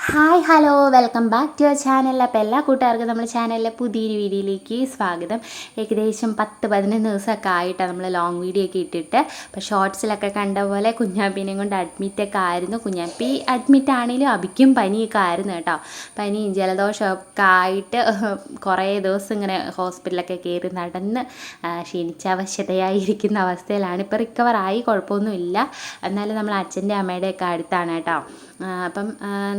Hi hello welcome back to your channel. അപ്പോൾ എല്ലാ കൂട്ടുകാർക്കും നമ്മുടെ ചാനലിലെ പുതിയൊരു വീഡിയോയിലേക്ക് സ്വാഗതം. ഏകദേശം 10-11 ദിവസമൊക്കെ ആയിട്ടാണ് നമ്മൾ ലോങ് വീഡിയോ ഒക്കെ ഇട്ടിട്ട്. അപ്പോൾ ഷോർട്സിലൊക്കെ കണ്ട പോലെ കുഞ്ഞാപ്പിനെയും കൊണ്ട് അഡ്മിറ്റൊക്കെ ആയിരുന്നു. കുഞ്ഞാപ്പി അഡ്മിറ്റ് ആണെങ്കിലും അബിക്കും പനിയൊക്കെ ആയിരുന്നു കേട്ടോ. പനിയും ജലദോഷമൊക്കെ ആയിട്ട് കുറേ ദിവസം ഇങ്ങനെ ഹോസ്പിറ്റലൊക്കെ കയറി നടന്ന് ക്ഷീണിച്ചാവശതയായിരിക്കുന്ന അവസ്ഥയിലാണ്. ഇപ്പോൾ റിക്കവറായി, കുഴപ്പമൊന്നുമില്ല. എന്നാലും നമ്മൾ അച്ഛൻ്റെ അമ്മയുടെയൊക്കെ അടുത്താണ് കേട്ടോ. അപ്പം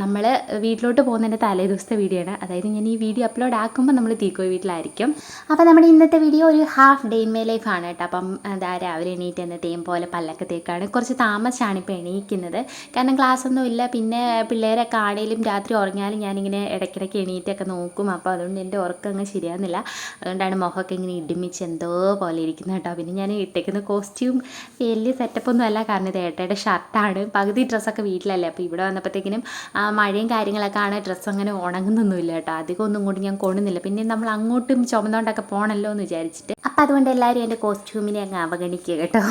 നമ്മൾ വീട്ടിലോട്ട് പോകുന്നതിൻ്റെ തലേ ദിവസത്തെ വീഡിയോ ആണ്. അതായത് ഞാൻ ഈ വീഡിയോ അപ്ലോഡ് ആക്കുമ്പോൾ നമ്മൾ തീക്കോയി വീട്ടിലായിരിക്കും. അപ്പോൾ നമ്മുടെ ഇന്നത്തെ വീഡിയോ ഒരു ഹാഫ് ഡേ ഇൻ മൈ ലൈഫാണ് കേട്ടോ. അപ്പം എന്താ രാവിലെ എണീറ്റ് എന്നത്തെയും പോലെ പല്ലൊക്കെ തേക്കാണ്. കുറച്ച് താമസിച്ചാണ് ഇപ്പോൾ എണീക്കുന്നത്, കാരണം ക്ലാസ് ഒന്നും ഇല്ല. പിന്നെ പിള്ളേരൊക്കെ ആണെങ്കിലും രാത്രി ഉറങ്ങിയാലും ഞാനിങ്ങനെ ഇടയ്ക്കിടയ്ക്ക് എണീറ്റൊക്കെ നോക്കും. അപ്പോൾ അതുകൊണ്ട് എൻ്റെ ഉറക്കം അങ്ങ് ശരിയാകുന്നില്ല. അതുകൊണ്ടാണ് മുഖമൊക്കെ ഇങ്ങനെ ഇടുമിച്ച് എന്തോ പോലെ ഇരിക്കുന്നത് കേട്ടോ. പിന്നെ ഞാൻ ഇട്ടേക്കുന്ന കോസ്റ്റ്യൂം വലിയ സെറ്റപ്പൊന്നും അല്ല, കാരണം ഇത് ഏട്ടയുടെ ഷർട്ടാണ്. പകുതി ഡ്രസ്സൊക്കെ വീട്ടിലല്ലേ. അപ്പോൾ ഇവിടെ വന്നപ്പോഴത്തേക്കിനും മഴയും കാര്യങ്ങളൊക്കെ ആണ്, ഡ്രസ്സ് അങ്ങനെ ഉണങ്ങുന്നൊന്നുമില്ല കേട്ടോ. അധികം ഒന്നും കൊണ്ട് ഞാൻ കൊണ്ടുന്നില്ല. പിന്നെ നമ്മൾ അങ്ങോട്ടും ചുമന്നുകൊണ്ടൊക്കെ പോകണമല്ലോ എന്ന് വിചാരിച്ചിട്ട്. അപ്പം അതുകൊണ്ട് എല്ലാവരും എൻ്റെ കോസ്റ്റ്യൂമിനെ അങ്ങ് അവഗണിക്കുക കേട്ടോ.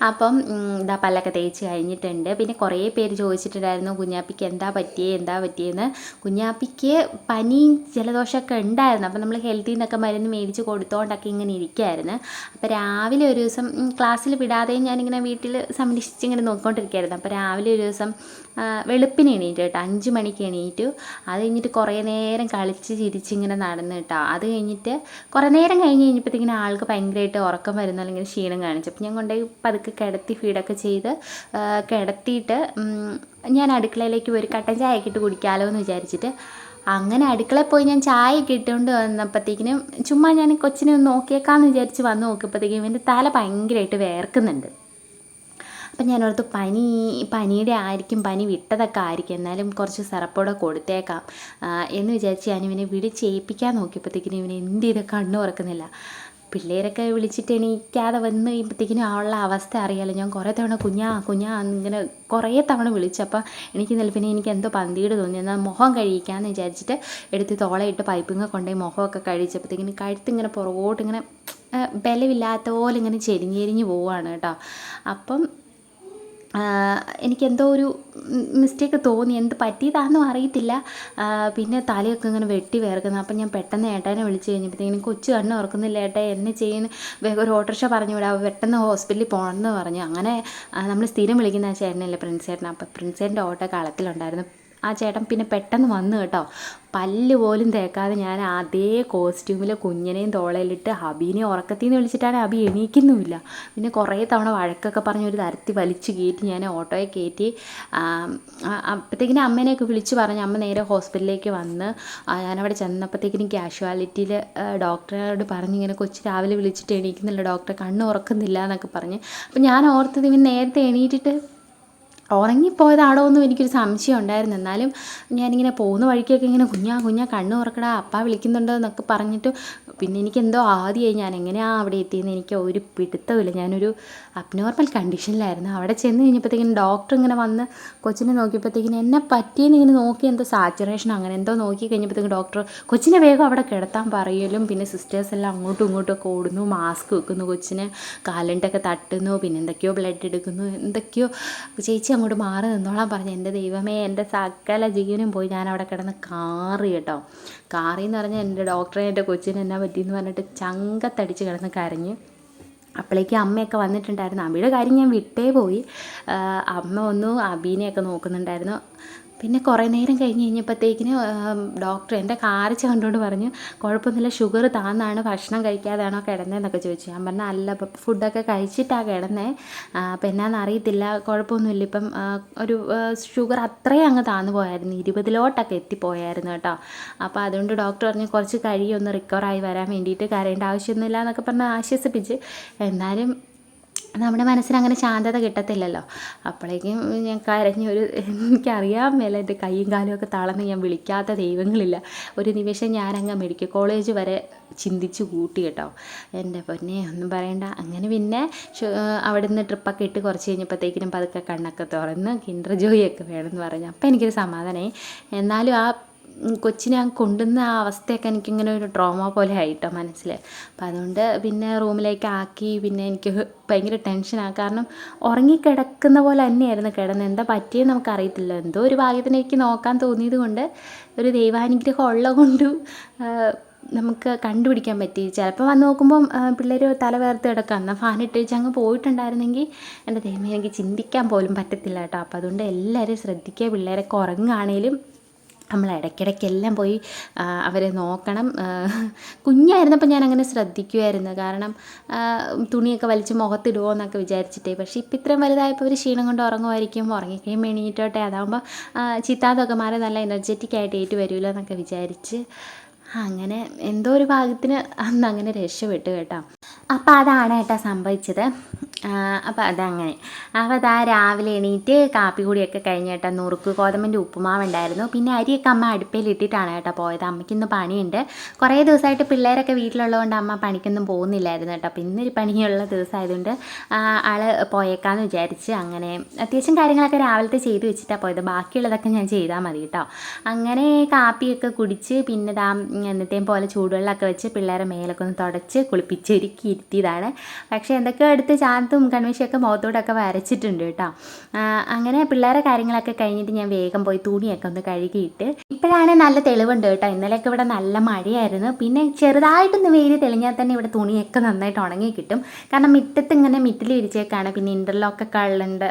അപ്പം ഇതാ പല്ലൊക്കെ തേച്ച് കഴിഞ്ഞിട്ടുണ്ട്. പിന്നെ കുറേ പേര് ചോദിച്ചിട്ടുണ്ടായിരുന്നു കുഞ്ഞാപ്പിക്ക് എന്താ പറ്റിയെന്ന്. കുഞ്ഞാപ്പിക്ക് പനിയും ജലദോഷമൊക്കെ ഉണ്ടായിരുന്നു. അപ്പം നമ്മൾ ഹെൽത്തിൽ നിന്നൊക്കെ മരുന്ന് മേടിച്ച് കൊടുത്തോണ്ടൊക്കെ ഇങ്ങനെ ഇരിക്കുമായിരുന്നു. അപ്പോൾ രാവിലെ ഒരു ദിവസം ക്ലാസ്സിൽ വിടാതെയും ഞാനിങ്ങനെ വീട്ടിൽ സംരക്ഷിച്ച് ഇങ്ങനെ നോക്കിക്കൊണ്ടിരിക്കുകയായിരുന്നു. അപ്പോൾ രാവിലെ ഒരു ദിവസം വെളുപ്പിന് എണീറ്റു കേട്ടോ. 5 മണിക്ക് എണീറ്റു. അത് കഴിഞ്ഞിട്ട് കുറേ നേരം കളിച്ച് ചിരിച്ചിങ്ങനെ നടന്നു കേട്ടോ. അത് കഴിഞ്ഞിട്ട് കുറേ നേരം കഴിഞ്ഞപ്പോഴത്തേക്കിനും ആൾക്ക് ഭയങ്കരമായിട്ട് ഉറക്കം വരുന്നു, അല്ലെങ്കിൽ ക്ഷീണം കാണിച്ചു. അപ്പം ഞാൻ കൊണ്ടുപോയി പതുക്കെ കിടത്തി ഫീഡൊക്കെ ചെയ്ത് കിടത്തിയിട്ട് ഞാൻ അടുക്കളയിലേക്ക് ഒരു കട്ടൻ ചായയൊക്കെ ഇട്ട് കുടിക്കാമല്ലോ എന്ന് വിചാരിച്ചിട്ട് അങ്ങനെ അടുക്കളയിൽ പോയി ഞാൻ ചായയൊക്കെ ഇട്ടുകൊണ്ട് വന്നപ്പോഴത്തേക്കിനും ചുമ്മാ ഞാൻ കൊച്ചിനെ ഒന്ന് നോക്കിയേക്കാമെന്ന് വിചാരിച്ച് വന്ന് നോക്കിയപ്പോഴത്തേക്കും എൻ്റെ തല ഭയങ്കരമായിട്ട് വേർക്കുന്നുണ്ട്. അപ്പം ഞാനോർത്ത് പനിയുടെ ആയിരിക്കും, പനി വിട്ടതൊക്കെ ആയിരിക്കും, എന്നാലും കുറച്ച് സിറപ്പോടെ കൊടുത്തേക്കാം എന്ന് വിചാരിച്ച് ഞാനിവനെ വിളിച്ചേൽപ്പിക്കാൻ നോക്കിയപ്പോഴത്തേക്കിനും ഇവനെ എന്ത് ചെയ്ത് കണ്ണു തുറക്കുന്നില്ല. പിള്ളേരൊക്കെ വിളിച്ചിട്ട് എണീക്കാതെ വന്ന് കഴിയുമ്പോഴത്തേക്കിനും അവളുടെ അവസ്ഥ അറിയാമല്ലോ. ഞാൻ കുറേ തവണ കുഞ്ഞാ ഇങ്ങനെ കുറേ തവണ വിളിച്ചപ്പോൾ എനിക്ക് പിന്നെ എനിക്ക് എന്തോ പന്തികേട് തോന്നി. എന്നാൽ മുഖം കഴിയിക്കാമെന്ന് വിചാരിച്ചിട്ട് എടുത്ത് തോളയിട്ട് പൈപ്പിങ്ങ കൊണ്ടുപോയി മുഖമൊക്കെ കഴിച്ചപ്പോഴത്തേക്കിനും കഴുത്തിങ്ങനെ പുറകോട്ടിങ്ങനെ ബലമില്ലാത്ത പോലെ ഇങ്ങനെ ചെരിഞ്ഞെരിഞ്ഞ് പോവുകയാണ് കേട്ടോ. അപ്പം എനിക്കെന്തോ ഒരു മിസ്റ്റേക്ക് തോന്നി, എന്ത് പറ്റിയതാണെന്നും അറിയത്തില്ല. പിന്നെ തലയൊക്കെ ഇങ്ങനെ വെട്ടി വേർക്കുന്നു. അപ്പം ഞാൻ പെട്ടെന്ന് ഏട്ടനെ വിളിച്ച് കഴിഞ്ഞപ്പോഴത്തേക്കും കൊച്ചു കണ്ണ് ഓർക്കുന്നില്ല, ഏട്ടാ എന്നെ ചെയ്യുന്ന വേഗം ഒരു ഓട്ടോറിക്ഷ പറഞ്ഞു വിടാം, പെട്ടെന്ന് ഹോസ്പിറ്റലിൽ പോകണമെന്ന് പറഞ്ഞു. അങ്ങനെ നമ്മൾ സ്ഥിരം വിളിക്കുന്ന ആ ചേട്ടനല്ലേ, പ്രിൻസ് ചേട്ടൻ. അപ്പം പ്രിൻസ് ചേട്ടൻ്റെ ഓട്ടോ കളത്തിലുണ്ടായിരുന്നു. ആ ചേട്ടൻ പിന്നെ പെട്ടെന്ന് വന്നു കേട്ടോ. പല്ല് പോലും തേക്കാതെ ഞാൻ അതേ കോസ്റ്റ്യൂമിൽ കുഞ്ഞിനെയും തോളയിലിട്ട് അബീനെ ഉറക്കത്തിൽ നിന്ന് വിളിച്ചിട്ടാണ് അബി എണീക്കുന്നുമില്ല. പിന്നെ കുറേ തവണ വഴക്കൊക്കെ പറഞ്ഞ് ഒരു തരത്തി വലിച്ച് കയറ്റി ഞാൻ ഓട്ടോയെ കയറ്റി. അപ്പോഴത്തേക്കിനും അമ്മേനെയൊക്കെ വിളിച്ച് പറഞ്ഞ് അമ്മ നേരെ ഹോസ്പിറ്റലിലേക്ക് വന്ന് ഞാനവിടെ ചെന്നപ്പോഴത്തേക്കിനും ക്യാഷ്വാലിറ്റിയിൽ ഡോക്ടറോട് പറഞ്ഞിങ്ങനെ കൊച്ചു രാവിലെ വിളിച്ചിട്ട് എണീക്കുന്നില്ല ഡോക്ടറെ, കണ്ണ് ഉറക്കുന്നില്ല എന്നൊക്കെ പറഞ്ഞ്. അപ്പം ഞാൻ ഓർത്തത് ഇവൻ നേരത്തെ എണീറ്റിട്ട് ഉറങ്ങിപ്പോയതാണോ എന്നും എനിക്കൊരു സംശയം ഉണ്ടായിരുന്നു. എന്നാലും ഞാനിങ്ങനെ പോകുന്ന വഴിക്കൊക്കെ ഇങ്ങനെ കുഞ്ഞാ കണ്ണ് തുറക്കടാ, അപ്പ വിളിക്കുന്നുണ്ടോ എന്നൊക്കെ പറഞ്ഞിട്ട് പിന്നെ എനിക്കെന്തോ ആദ്യമായി ഞാൻ എങ്ങനെയാണ് അവിടെ എത്തിയെന്ന് എനിക്ക് ഒരു പിടുത്തമില്ല. ഞാനൊരു അബ്നോർമൽ കണ്ടീഷനിലായിരുന്നു. അവിടെ ചെന്ന് കഴിഞ്ഞപ്പോഴത്തേക്കിനും ഡോക്ടർ ഇങ്ങനെ വന്ന് കൊച്ചിനെ നോക്കിയപ്പോഴത്തേക്കിനും എന്നെ പറ്റിയെന്ന് ഇങ്ങനെ നോക്കി, എന്തോ സാച്ചുറേഷൻ അങ്ങനെ എന്തോ നോക്കി കഴിഞ്ഞപ്പോഴത്തേക്കും ഡോക്ടർ കൊച്ചിനെ വേഗം അവിടെ കിടത്താൻ പറയലും പിന്നെ സിസ്റ്റേഴ്സ് എല്ലാം അങ്ങോട്ടും ഇങ്ങോട്ടും ഒക്കെ ഓടുന്നു, മാസ്ക് വെക്കുന്നു, കൊച്ചിന് കാലിൻ്റെയൊക്കെ തട്ടുന്നു, പിന്നെ എന്തൊക്കെയോ ബ്ലഡ് എടുക്കുന്നു, എന്തൊക്കെയോ ചേച്ചി അങ്ങോട്ട് മാറി നിന്നോളാൻ പറഞ്ഞു. എൻ്റെ ദൈവമേ, എൻ്റെ സകല ജീവനും പോയി. ഞാൻ അവിടെ കിടന്ന് കാറി കേട്ടോ. കാറിന്ന് പറഞ്ഞാൽ എൻ്റെ ഡോക്ടറെ എൻ്റെ കൊച്ചിന് എന്നാ പറ്റിയെന്ന് പറഞ്ഞിട്ട് ചങ്കത്തടിച്ച് കിടന്ന് കരഞ്ഞ്. അപ്പോഴേക്ക് അമ്മയൊക്കെ വന്നിട്ടുണ്ടായിരുന്നു. അമ്മയുടെ കാര്യം ഞാൻ വിട്ടേ പോയി. അമ്മ വന്നു അബീനെയൊക്കെ നോക്കുന്നുണ്ടായിരുന്നു. പിന്നെ കുറേ നേരം കഴിഞ്ഞപ്പോഴത്തേക്കിന് ഡോക്ടർ എൻ്റെ കാർച്ച കണ്ടുകൊണ്ട് പറഞ്ഞു കുഴപ്പമൊന്നുമില്ല, ഷുഗർ താന്നാണ്, ഭക്ഷണം കഴിക്കാതാണോ കിടന്നതെന്നൊക്കെ ചോദിച്ചു. ഞാൻ പറഞ്ഞു അല്ല, ഇപ്പം ഫുഡൊക്കെ കഴിച്ചിട്ടാണ് കിടന്നേ, അപ്പം എന്നാന്ന് അറിയത്തില്ല, കുഴപ്പമൊന്നുമില്ല. ഇപ്പം ഒരു ഷുഗർ അത്രയും അങ്ങ് താന്നു പോയായിരുന്നു, 20-ലോട്ടൊക്കെ എത്തിപ്പോയായിരുന്നു കേട്ടോ. അപ്പോൾ അതുകൊണ്ട് ഡോക്ടർ പറഞ്ഞു കുറച്ച് കഴിയൊന്ന് റിക്കവറായി വരാൻ വേണ്ടിയിട്ട്, കരയേണ്ട ആവശ്യമൊന്നുമില്ല എന്നൊക്കെ പറഞ്ഞ് ആശ്വസിപ്പിച്ച്. എന്നാലും നമ്മുടെ മനസ്സിന് അങ്ങനെ ശാന്തത കിട്ടത്തില്ലല്ലോ. അപ്പോഴേക്കും ഞാൻ കരഞ്ഞൊരു എനിക്കറിയാൻ മേല, എൻ്റെ കൈയും കാലും ഒക്കെ തളർന്ന് ഞാൻ വിളിക്കാത്ത ദൈവങ്ങളില്ല. ഒരു നിമിഷം ഞാനങ്ങ് മെഡിക്കൽ കോളേജ് വരെ ചിന്തിച്ച് കൂട്ടി കേട്ടോ. എൻ്റെ പൊന്നെ ഒന്നും പറയണ്ട. അങ്ങനെ പിന്നെ അവിടെ നിന്ന് ട്രിപ്പൊക്കെ ഇട്ട് കുറച്ച് കഴിഞ്ഞപ്പോഴത്തേക്കിനും പതുക്കെ കണ്ണൊക്കെ തുറന്ന് കിൻഡർ ജോയിയൊക്കെ വേണമെന്ന് പറഞ്ഞു. അപ്പോൾ എനിക്കൊരു സമാധാനമായി. എന്നാലും ആ കൊച്ചിനെ ഞാൻ കൊണ്ടുവന്ന ആ അവസ്ഥയൊക്കെ എനിക്കിങ്ങനെ ഒരു ട്രോമ പോലെ ആയിട്ടോ മനസ്സിൽ. അപ്പം അതുകൊണ്ട് പിന്നെ റൂമിലേക്ക് ആക്കി. പിന്നെ എനിക്ക് ഭയങ്കര ടെൻഷനാണ്, കാരണം ഉറങ്ങിക്കിടക്കുന്ന പോലെ തന്നെയായിരുന്നു കിടന്നത്. എന്താ പറ്റിയെന്ന് നമുക്കറിയത്തില്ല. എന്തോ ഒരു ഭാഗ്യത്തിന് എനിക്ക് നോക്കാൻ തോന്നിയത് കൊണ്ട്, ഒരു ദൈവാനുഗ്രഹം ഉള്ളത് കൊണ്ട് നമുക്ക് കണ്ടുപിടിക്കാൻ പറ്റി. ചിലപ്പോൾ വന്ന് നോക്കുമ്പം പിള്ളേർ തല വേർത്ത് കിടക്കുക, എന്നാൽ ഫാൻ ഇട്ടേച്ച് അങ്ങ് പോയിട്ടുണ്ടായിരുന്നെങ്കിൽ എൻ്റെ ദൈവമേ എനിക്ക് ചിന്തിക്കാൻ പോലും പറ്റത്തില്ല കേട്ടോ. അപ്പോൾ അതുകൊണ്ട് എല്ലാവരും ശ്രദ്ധിക്കുക. പിള്ളേരൊക്കെ ഉറങ്ങുകയാണേലും നമ്മൾ ഇടയ്ക്കിടയ്ക്കെല്ലാം പോയി അവരെ നോക്കണം. കുഞ്ഞായിരുന്നപ്പോൾ ഞാൻ അങ്ങനെ ശ്രദ്ധിക്കുമായിരുന്നു, കാരണം തുണിയൊക്കെ വലിച്ച് മുഖത്തിടുമോ എന്നൊക്കെ വിചാരിച്ചിട്ടേ. പക്ഷേ ഇപ്പം ഇത്രയും വലുതായപ്പോൾ ഒരു ക്ഷീണം കൊണ്ട് ഉറങ്ങുമായിരിക്കും, ഉറങ്ങിക്കഴിയുമ്പോൾ എണീറ്റോട്ടെ, അതാകുമ്പോൾ ചിത്താതൊക്കെ മാറി നല്ല എനർജറ്റിക് ആയിട്ട് ഏറ്റു വരുമല്ലോ എന്നൊക്കെ വിചാരിച്ച് അങ്ങനെ എന്തോ ഒരു ഭാഗ്യത്തിന് അന്ന് അങ്ങനെ രക്ഷപ്പെട്ടു കേട്ടോ. അപ്പോൾ അതാണ് കേട്ടോ സംഭവിച്ചത്. അപ്പോൾ അതങ്ങനെ. അപ്പോൾ അതാ രാവിലെ എണീറ്റ് കാപ്പി കൂടിയൊക്കെ കഴിഞ്ഞ് കേട്ടോ. നുറുക്ക് ഗോതമ്പിൻ്റെ ഉപ്പുമാവുണ്ടായിരുന്നു. പിന്നെ അരിയൊക്കെ അമ്മ അടുപ്പയിലിട്ടിട്ടാണ് കേട്ടോ പോയത്. അമ്മയ്ക്കിന്ന് പണിയുണ്ട്. കുറേ ദിവസമായിട്ട് പിള്ളേരൊക്കെ വീട്ടിലുള്ളതുകൊണ്ട് അമ്മ പണിക്കൊന്നും പോകുന്നില്ലായിരുന്നു കേട്ടോ. അപ്പോൾ ഇന്നൊരു പണിയുള്ള ദിവസമായതുകൊണ്ട് ആൾ പോയേക്കാമെന്ന് വിചാരിച്ച് അങ്ങനെ അത്യാവശ്യം കാര്യങ്ങളൊക്കെ രാവിലത്തെ ചെയ്ത് വെച്ചിട്ടാണ് പോയത്. ബാക്കിയുള്ളതൊക്കെ ഞാൻ ചെയ്താൽ മതി കേട്ടോ. അങ്ങനെ കാപ്പിയൊക്കെ കുടിച്ച് പിന്നെ എന്നത്തെയും പോലെ ചൂടുവെള്ളമൊക്കെ വെച്ച് പിള്ളേരെ മേലൊക്കെ ഒന്ന് തുടച്ച് കുളിപ്പിച്ചൊരുക്കി ഇരുത്തിയതാണ്. പക്ഷേ എന്തൊക്കെയോ എടുത്ത് ചാന്തും കൺവീശയൊക്കെ മുഖത്തോടൊക്കെ വരച്ചിട്ടുണ്ട് കേട്ടോ. അങ്ങനെ പിള്ളേരെ കാര്യങ്ങളൊക്കെ കഴിഞ്ഞിട്ട് ഞാൻ വേഗം പോയി തുണിയൊക്കെ ഒന്ന് കഴുകിയിട്ട് ഇപ്പോഴാണ് നല്ല തെളിവുണ്ട് കേട്ടോ. ഇന്നലെയൊക്കെ ഇവിടെ നല്ല മഴയായിരുന്നു. പിന്നെ ചെറുതായിട്ടൊന്ന് വെയിൽ തെളിഞ്ഞാൽ തന്നെ ഇവിടെ തുണിയൊക്കെ നന്നായിട്ട് ഉണങ്ങി കിട്ടും. കാരണം മിറ്റത്ത് ഇങ്ങനെ മിറ്റിൽ വിരിച്ചേക്കാണ്. പിന്നെ ഇൻ്റർലോക്കൊക്കെ ഉള്ളുണ്ട്,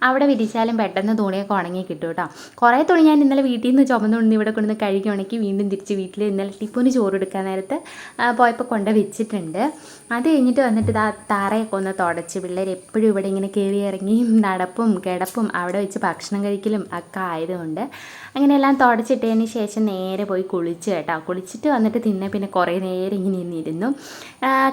അവിടെ വിരിച്ചാലും പെട്ടെന്ന് തുണിയൊക്കെ ഉണങ്ങി കിട്ടും കേട്ടോ. കുറേ തുണി ഞാൻ ഇന്നലെ വീട്ടിൽ നിന്ന് ചുമന്നുകൊണ്ട് ഇവിടെ കൊണ്ടുവന്ന് കഴുകി ഉണക്കി വീണ്ടും തിരിച്ച് വീട്ടിൽ ഇന്നലെ ടിപ്പുവിന് ചോറ് എടുക്കാൻ നേരത്ത് പോയപ്പോൾ കൊണ്ട് വെച്ചിട്ടുണ്ട്. അത് കഴിഞ്ഞിട്ട് വന്നിട്ട് തറയൊക്കെ ഒന്ന് തുടച്ച്. പിള്ളേർ എപ്പോഴും ഇവിടെ ഇങ്ങനെ കയറി ഇറങ്ങി നടപ്പും കിടപ്പും അവിടെ വെച്ച് ഭക്ഷണം കഴിക്കലും ഒക്കെ ആയതുകൊണ്ട് അങ്ങനെയെല്ലാം തുടച്ചിട്ടതിന് ശേഷം നേരെ പോയി കുളിച്ച് കേട്ടോ. കുളിച്ചിട്ട് വന്നിട്ട് പിന്നെ കുറേ നേരം ഇങ്ങനെ ഇരുന്നിരുന്നു.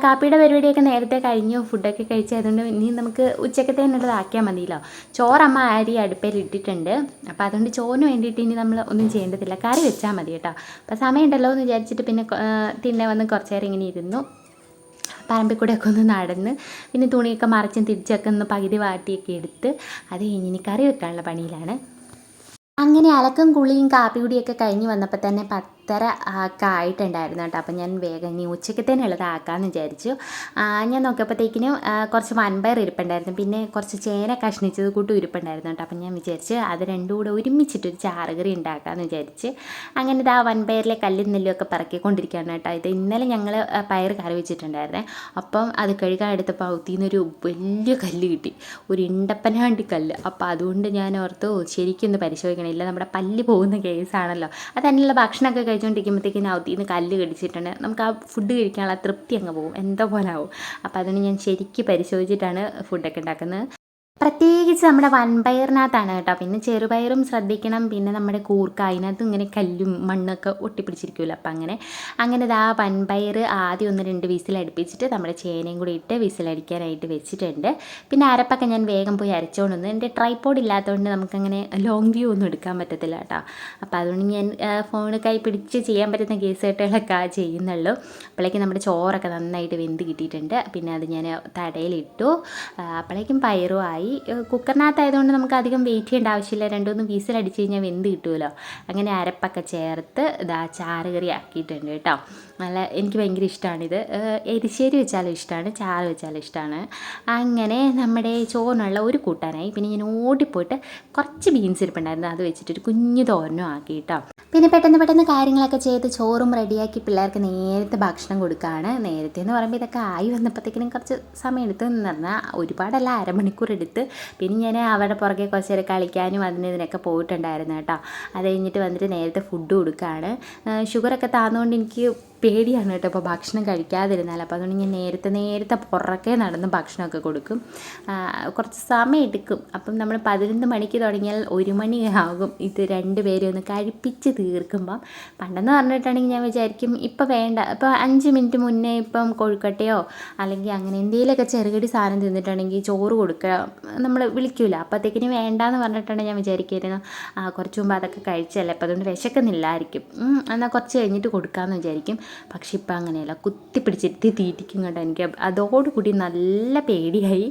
കാപ്പിയുടെ പരിപാടിയൊക്കെ നേരത്തെ കഴിഞ്ഞു, ഫുഡൊക്കെ കഴിച്ചതുകൊണ്ട് ഇനി നമുക്ക് ഉച്ചക്കത്തേനുള്ളതാക്കിയാൽ മതിയല്ലോ. ചോറമ്മ അരി അടുപ്പയിൽ ഇട്ടിട്ടുണ്ട്. അപ്പോൾ അതുകൊണ്ട് ചോറിന് വേണ്ടിയിട്ട് ഇനി നമ്മൾ ഒന്നും ചെയ്യേണ്ടതില്ല, കറി വെച്ചാൽ മതി കേട്ടോ. അപ്പോൾ സമയമുണ്ടല്ലോ എന്ന് വിചാരിച്ചിട്ട് പിന്നെ വന്ന് കുറച്ച് നേരം ഇങ്ങനെ ഇരുന്നു. പറമ്പിൽ കൂടെയൊക്കെ ഒന്ന് നടന്ന് പിന്നെ തുണിയൊക്കെ മറിച്ചും തിരിച്ചൊക്കെ ഒന്ന് പകുതി വാട്ടിയൊക്കെ എടുത്ത് അത് കഴിഞ്ഞ് ഇനി കറി വെക്കാനുള്ള പണിയിലാണ്. അങ്ങനെ അലക്കും കുളിയും കാപ്പി കുടിയൊക്കെ കഴിഞ്ഞ് വന്നപ്പോൾ തന്നെ 10:30 ഒക്കെ ആയിട്ടുണ്ടായിരുന്നു കേട്ടോ. അപ്പം ഞാൻ വേഗം ഇനി ഉച്ചക്കത്തേനുള്ളത് ആക്കാമെന്ന് വിചാരിച്ചു. ഞാൻ നോക്കിയപ്പോഴത്തേക്കിനും കുറച്ച് വൻപയർ ഇരിപ്പുണ്ടായിരുന്നു, പിന്നെ കുറച്ച് ചേന കഷ്ണിച്ചത് കൂട്ടും ഇരിപ്പുണ്ടായിരുന്നു കേട്ടോ. അപ്പം ഞാൻ വിചാരിച്ച് അത് രണ്ടും കൂടെ ഒരുമിച്ചിട്ടൊരു ചാറുകറി ഉണ്ടാക്കാമെന്ന് വിചാരിച്ച് അങ്ങനെ ഇതാ വൻപയറിലെ കല്ലും നെല്ലുമൊക്കെ പറക്കിക്കൊണ്ടിരിക്കുകയാണ് കേട്ടോ. ഇത് ഇന്നലെ ഞങ്ങൾ പയർ കറി വെച്ചിട്ടുണ്ടായിരുന്നേ. അപ്പം അത് കഴുകാൻ എടുത്തപ്പോൾ ഔത്തിന്നൊരു വലിയ കല്ല് കിട്ടി, ഒരു ഇണ്ടപ്പനാണ്ടി കല്ല്. അപ്പോൾ അതുകൊണ്ട് ഞാൻ ഓർത്തു ശരിക്കൊന്ന് പരിശോധിക്കണം, ഇല്ല നമ്മുടെ പല്ല് പോകുന്ന കേസാണല്ലോ. അത് തന്നെയുള്ള ഭക്ഷണമൊക്കെ കഴിച്ചുകൊണ്ടിരിക്കുമ്പോഴത്തേക്കും ഔത്തിന്ന് കല്ല് കടിച്ചിട്ടുണ്ട്, നമുക്ക് ആ ഫുഡ് കഴിക്കാനുള്ള തൃപ്തി അങ്ങ് പോകും, എന്തോ പോലെ ആവും. അപ്പോൾ അതുകൊണ്ട് ഞാൻ ശരിക്കും പരിശോധിച്ചിട്ടാണ് ഫുഡൊക്കെ ഉണ്ടാക്കുന്നത്. പ്രത്യേകിച്ച് നമ്മുടെ വൻപയറിനകത്താണ് കേട്ടോ. പിന്നെ ചെറുപയറും ശ്രദ്ധിക്കണം, പിന്നെ നമ്മുടെ കൂർക്ക അതിനകത്തും ഇങ്ങനെ കല്ലും മണ്ണൊക്കെ ഒട്ടിപ്പിടിച്ചിരിക്കുമല്ലോ. അപ്പം അങ്ങനെ ഇതാ വൻപയർ ആദ്യം 1-2 വിസിലടുപ്പിച്ചിട്ട് നമ്മുടെ ചേനയും കൂടി ഇട്ട് വിസിലടിക്കാനായിട്ട് വെച്ചിട്ടുണ്ട്. പിന്നെ അരപ്പൊക്കെ ഞാൻ വേഗം പോയി അരച്ചുകൊണ്ട് വന്നു. എൻ്റെ ട്രൈപോഡ് ഇല്ലാത്തതുകൊണ്ട് നമുക്കങ്ങനെ ലോങ് വ്യൂ ഒന്നും എടുക്കാൻ പറ്റത്തില്ല കേട്ടോ. അപ്പോൾ അതുകൊണ്ട് ഞാൻ ഫോൺ കൈ പിടിച്ച് ചെയ്യാൻ പറ്റുന്ന കേസ് കെട്ടുകളൊക്കെ ചെയ്യുന്നുള്ളൂ. അപ്പോഴേക്കും നമ്മുടെ ചോറൊക്കെ നന്നായിട്ട് വെന്ത് കിട്ടിയിട്ടുണ്ട്. പിന്നെ അത് ഞാൻ തടയിലിട്ടു. അപ്പോഴേക്കും പയറും ആയി. കുക്കറിനകത്തായതുകൊണ്ട് നമുക്ക് അധികം വെയിറ്റ് ചെയ്യേണ്ട ആവശ്യമില്ല, 2-3 വിസിലടിച്ച് കഴിഞ്ഞാൽ വെന്ത് കിട്ടുമല്ലോ. അങ്ങനെ അരപ്പൊക്കെ ചേർത്ത് ഇതാ ചാറുകറി ആക്കിയിട്ടുണ്ട് കേട്ടോ. എനിക്ക് ഭയങ്കര ഇഷ്ടമാണിത്. എരിശ്ശേരി വെച്ചാലും ഇഷ്ടമാണ്, ചാറ് വെച്ചാലും ഇഷ്ടമാണ്. അങ്ങനെ നമ്മുടെ ചോറിനുള്ള ഒരു കൂട്ടാനായി. പിന്നെ ഞാൻ ഓടിപ്പോയിട്ട് കുറച്ച് ബീൻസ് ഇരിപ്പുണ്ടായിരുന്നു, അത് വെച്ചിട്ടൊരു കുഞ്ഞു തോരനും ആക്കി കേട്ടോ. പിന്നെ പെട്ടെന്ന് കാര്യങ്ങളൊക്കെ ചെയ്ത് ചോറും റെഡിയാക്കി പിള്ളേർക്ക് നേരത്തെ ഭക്ഷണം കൊടുക്കുകയാണ്. നേരത്തെ എന്ന് പറയുമ്പോൾ ഇതൊക്കെ ആയി വന്നപ്പോഴത്തേക്കിനും കുറച്ച് സമയം എടുത്തു എന്ന് പറഞ്ഞാൽ ഒരുപാടല്ല, അരമണിക്കൂർ എടുത്ത്. പിന്നെ ഞാൻ അവരുടെ പുറകെ കുറച്ച് നേരം കളിക്കാനും ഇതിനൊക്കെ പോയിട്ടുണ്ടായിരുന്നു കേട്ടോ. അത് കഴിഞ്ഞിട്ട് വന്നിട്ട് നേരത്തെ ഫുഡ് കൊടുക്കുകയാണ്. ഷുഗറൊക്കെ താന്നുകൊണ്ട് എനിക്ക് പേടിയാണ് കേട്ടോ ഇപ്പോൾ ഭക്ഷണം കഴിക്കാതിരുന്നാൽ. അപ്പോൾ അതുകൊണ്ട് ഞാൻ നേരത്തെ പുറകെ നടന്ന് ഭക്ഷണമൊക്കെ കൊടുക്കും. കുറച്ച് സമയം എടുക്കും. അപ്പം നമ്മൾ 11 മണിക്ക് തുടങ്ങിയാൽ 1 മണിയാകും ഇത് 2 പേരെ ഒന്ന് കഴിപ്പിച്ച് തീർക്കുമ്പം. പണ്ടെന്ന് പറഞ്ഞിട്ടുണ്ടെങ്കിൽ ഞാൻ വിചാരിക്കും ഇപ്പം വേണ്ട, ഇപ്പോൾ 5 മിനിറ്റ് മുന്നേ ഇപ്പം കൊഴുക്കട്ടയോ അല്ലെങ്കിൽ അങ്ങനെ എന്തെങ്കിലുമൊക്കെ ചെറുകടി സാധനം തിന്നിട്ടുണ്ടെങ്കിൽ ചോറ് കൊടുക്കുക നമ്മൾ വിളിക്കില്ല. അപ്പോഴത്തേക്കിന് വേണ്ടാന്ന് പറഞ്ഞിട്ടുണ്ടെങ്കിൽ ഞാൻ വിചാരിക്കുമായിരുന്നു കുറച്ച് മുമ്പ് അതൊക്കെ കഴിച്ചല്ലേ, അപ്പോൾ അതുകൊണ്ട് വിശക്കുന്നില്ലായിരിക്കും, എന്നാൽ കുറച്ച് കഴിഞ്ഞിട്ട് കൊടുക്കാമെന്ന് വിചാരിക്കും. പക്ഷെ ഇപ്പം അങ്ങനെയല്ല, കുത്തിപ്പിടിച്ചിട്ട് തീറ്റിക്കും കേട്ടോ. എനിക്ക് അതോടുകൂടി നല്ല പേടിയായി.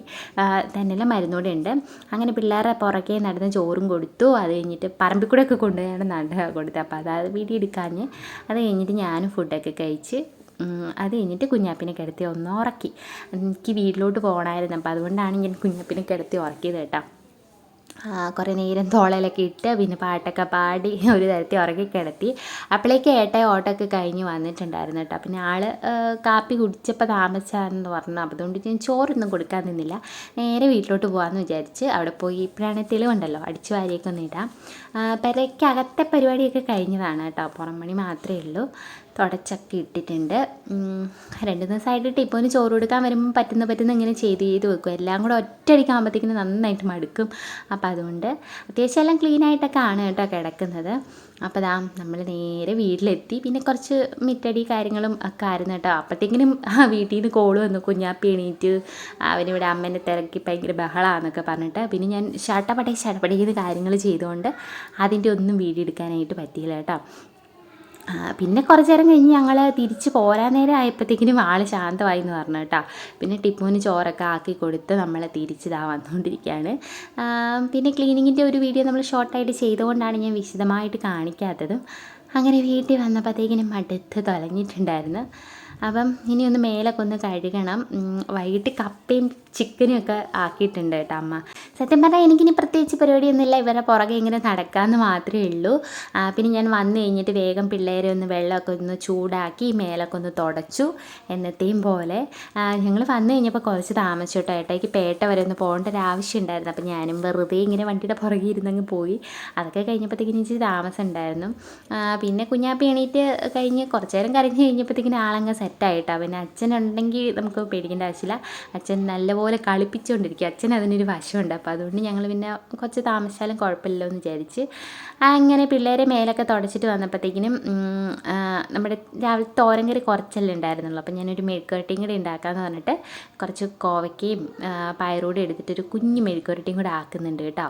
തന്നെയല്ല മരുന്നോടെ ഉണ്ട്. അങ്ങനെ പിള്ളേരെ പുറകെ നടന്ന് ചോറും കൊടുത്തു. അത് കഴിഞ്ഞിട്ട് പറമ്പിൽ കൂടെ ഒക്കെ കൊണ്ടുപോയാണ് നട കൊടുത്തത്. അപ്പോൾ അതായത് വീഡിയോ എടുക്കാഞ്ഞ്. അത് കഴിഞ്ഞിട്ട് ഞാനും ഫുഡൊക്കെ കഴിച്ച് അത് കഴിഞ്ഞിട്ട് കുഞ്ഞാപ്പിനെ കിടത്തി ഒന്ന് ഉറക്കി. എനിക്ക് വീട്ടിലോട്ട് പോകണമായിരുന്നു, അപ്പോൾ അതുകൊണ്ടാണ് ഞാൻ കുഞ്ഞാപ്പിനെ കിടത്തി ഉറക്കിയത് കേട്ടോ. കുറേ നേരം തോളയിലൊക്കെ ഇട്ട് പിന്നെ പാട്ടൊക്കെ പാടി ഒരു തരത്തിൽ ഉറക്കി കിടത്തി. അപ്പോഴേക്ക് ഏട്ടായി ഓട്ടമൊക്കെ കഴിഞ്ഞ് വന്നിട്ടുണ്ടായിരുന്നു കേട്ടോ. പിന്നെ ആൾ കാപ്പി കുടിച്ചപ്പോൾ താമസിച്ചാണെന്ന് പറഞ്ഞു. അതുകൊണ്ട് ഞാൻ ചോറൊന്നും കൊടുക്കാൻ നിന്നില്ല, നേരെ വീട്ടിലോട്ട് പോകാമെന്ന് വിചാരിച്ച് അവിടെ പോയി. ഇപ്പോഴാണെങ്കിൽ തെളിവുണ്ടല്ലോ, അടിച്ചു വാരിയൊക്കെ ഒന്ന് ഇടാം. പെരയ്ക്കകത്തെ പരിപാടിയൊക്കെ കഴിഞ്ഞതാണ് കേട്ടോ, പുറം പണി മാത്രമേ ഉള്ളൂ. തുടച്ചൊക്കെ ഇട്ടിട്ടുണ്ട്. 2 ദിവസമായിട്ട് ടിപ്പോന് ചോറ് കൊടുക്കാൻ വരുമ്പോൾ പറ്റുന്ന ഇങ്ങനെ ചെയ്ത് വെക്കും. എല്ലാം കൂടെ ഒറ്റയടിക്കാകുമ്പോഴത്തേക്കിന് നന്നായിട്ട് മടുക്കും. അപ്പോൾ അതുകൊണ്ട് അത്യാവശ്യം എല്ലാം ക്ലീനായിട്ടൊക്കെ ആണ് കേട്ടോ കിടക്കുന്നത്. അപ്പോൾ നമ്മൾ നേരെ വീട്ടിലെത്തി. പിന്നെ കുറച്ച് മിറ്റടി കാര്യങ്ങളും ഒക്കെ ആയിരുന്നു കേട്ടോ. അപ്പോഴത്തേക്കിനും വീട്ടിൽ നിന്ന് കോള് വന്നു, കുഞ്ഞാപ്പി എണീറ്റ് അവനിവിടെ അമ്മേനെ തിരക്കി ഭയങ്കര ബഹളമാണെന്നൊക്കെ പറഞ്ഞിട്ട്. പിന്നെ ഞാൻ ഷടപടേന്ന് കാര്യങ്ങൾ ചെയ്തുകൊണ്ട് അതിൻ്റെ ഒന്നും വീഡിയോ എടുക്കാനായിട്ട് പറ്റിയില്ല കേട്ടോ. പിന്നെ കുറച്ച് നേരം കഴിഞ്ഞ് ഞങ്ങൾ തിരിച്ച് പോരാൻ നേരം ആയപ്പോഴത്തേക്കിനും ആൾ ശാന്തമായി എന്ന് പറഞ്ഞു കേട്ടോ. പിന്നെ ടിപ്പുവിന് ചോറൊക്കെ ആക്കി കൊടുത്ത് നമ്മൾ തിരിച്ചിതാ വന്നുകൊണ്ടിരിക്കുകയാണ്. പിന്നെ ക്ലീനിങ്ങിൻ്റെ ഒരു വീഡിയോ നമ്മൾ ഷോർട്ടായിട്ട് ചെയ്തുകൊണ്ടാണ് ഞാൻ വിശദമായിട്ട് കാണിക്കാത്തതും. അങ്ങനെ വീട്ടിൽ വന്നപ്പോഴത്തേക്കിനും മടുത്ത് തൊലഞ്ഞിട്ടുണ്ടായിരുന്നു. അപ്പം ഇനിയൊന്ന് മേലൊക്കെ ഒന്ന് കഴുകണം. വൈകിട്ട് കപ്പയും ചിക്കനും ഒക്കെ ആക്കിയിട്ടുണ്ട് കേട്ടോ അമ്മ. സത്യം പറഞ്ഞാൽ എനിക്കിനി പ്രത്യേകിച്ച് പരിപാടിയൊന്നുമില്ല, ഇവരുടെ പുറകെ ഇങ്ങനെ നടക്കാമെന്ന് മാത്രമേ ഉള്ളൂ. പിന്നെ ഞാൻ വന്നു കഴിഞ്ഞിട്ട് വേഗം പിള്ളേരെ ഒന്ന് വെള്ളമൊക്കെ ഒന്ന് ചൂടാക്കി മേലൊക്കെ ഒന്ന് തുടച്ചു എന്നത്തെയും പോലെ. ഞങ്ങൾ വന്നു കഴിഞ്ഞപ്പോൾ കുറച്ച് താമസിച്ചു കേട്ടോ. ഏട്ടായിക്ക് പേട്ട വരെ ഒന്ന് പോകേണ്ട ഒരു ആവശ്യം ഉണ്ടായിരുന്നു. അപ്പോൾ ഞാനും വെറുതെ ഇങ്ങനെ വണ്ടിയുടെ പുറകെ ഇരുന്നങ്ങ് പോയി. അതൊക്കെ കഴിഞ്ഞപ്പോഴത്തേക്കിനും ഇച്ചിരി താമസം ഉണ്ടായിരുന്നു. പിന്നെ കുഞ്ഞാപ്പി എണീറ്റ് കഴിഞ്ഞ് കുറച്ച് നേരം കരഞ്ഞ് കഴിഞ്ഞപ്പോഴത്തേക്കിനും ആളങ്ങ് സെറ്റായിട്ടോ. പിന്നെ അച്ഛനുണ്ടെങ്കിൽ നമുക്ക് പേടിക്കേണ്ട ആവശ്യമില്ല, അച്ഛൻ നല്ലപോലെ കളിപ്പിച്ചുകൊണ്ടിരിക്കും. അച്ഛൻ അതിനൊരു വശമുണ്ട്. അപ്പോൾ അതുകൊണ്ട് ഞങ്ങൾ പിന്നെ കുറച്ച് താമസിച്ചാലും കുഴപ്പമില്ലല്ലോ എന്ന് വിചാരിച്ച് അങ്ങനെ പിള്ളേരെ മേലൊക്കെ തുടച്ചിട്ട് വന്നപ്പോഴത്തേക്കിനും നമ്മുടെ രാവിലെ തോരൻ കറി കുറച്ചല്ലേ ഉണ്ടായിരുന്നുള്ളൂ. അപ്പോൾ ഞാനൊരു മെഴുക്കുവരട്ടിയും കൂടി ഉണ്ടാക്കാമെന്ന് പറഞ്ഞിട്ട് കുറച്ച് കോവയ്ക്കയും പയറൂടെ എടുത്തിട്ടൊരു കുഞ്ഞ് മെഴുക്കുവരട്ടിയും കൂടെ ആക്കുന്നുണ്ട് കേട്ടോ.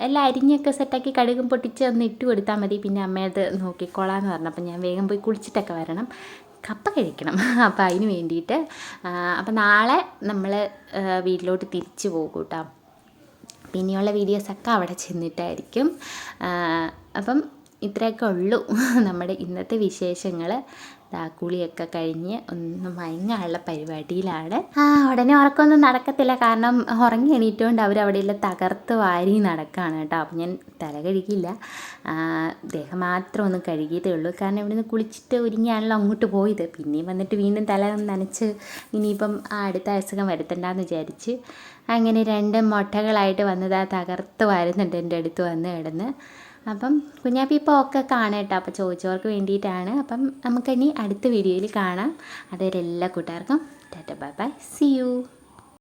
എല്ലാം അരിഞ്ഞൊക്കെ സെറ്റാക്കി കടുകും പൊട്ടിച്ച് ഒന്ന് ഇട്ട് കൊടുത്താൽ മതി. പിന്നെ അമ്മയത് നോക്കിക്കോളാമെന്ന് പറഞ്ഞു. അപ്പോൾ ഞാൻ വേഗം പോയി കുളിച്ചിട്ടൊക്കെ വരണം, കപ്പ കഴിക്കണം. അപ്പോൾ അതിന് വേണ്ടിയിട്ട് അപ്പോൾ നാളെ നമ്മൾ വീട്ടിലോട്ട് തിരിച്ചു പോകും കേട്ടോ. പിന്നെയുള്ള വീഡിയോസൊക്കെ അവിടെ ചെന്നിട്ടായിരിക്കും. അപ്പം ഇത്രയൊക്കെ ഉള്ളൂ നമ്മുടെ ഇന്നത്തെ വിശേഷങ്ങൾ. കുളിയൊക്കെ കഴിഞ്ഞ് ഒന്ന് മയങ്ങാനുള്ള പരിപാടിയിലാണ്. ഉടനെ ഉറക്കമൊന്നും നടക്കത്തില്ല, കാരണം ഉറങ്ങി എണീറ്റുകൊണ്ട് അവരവിടെയെല്ലാം തകർത്ത് വാരി നടക്കുകയാണ് കേട്ടോ. അപ്പം ഞാൻ തല കഴുകിയില്ല, ദേഹം മാത്രം ഒന്ന് കഴുകിയതേ ഉള്ളൂ. കാരണം ഇവിടെ നിന്ന് കുളിച്ചിട്ട് ഒരുങ്ങിയാണല്ലോ അങ്ങോട്ട് പോയത്. പിന്നെയും വന്നിട്ട് വീണ്ടും തല നനച്ച് ഇനിയിപ്പം അടുത്ത അസുഖം വരുത്തണ്ടെന്ന് വിചാരിച്ച് അങ്ങനെ 2 മുട്ടകളായിട്ട് വന്നത് തകർത്ത് വരുന്നുണ്ട് എൻ്റെ അടുത്ത് വന്ന് കിടന്ന്. അപ്പം കുഞ്ഞാപ്പി ഇപ്പോൾ ഒക്കെ കാണാം കേട്ടോ. അപ്പോൾ ചോദിച്ചവർക്ക് വേണ്ടിയിട്ടാണ്. അപ്പം നമുക്കിനി അടുത്ത വീഡിയോയിൽ കാണാം. അതുവരെ എല്ലാ കൂട്ടുകാർക്കും tata bye bye, see U.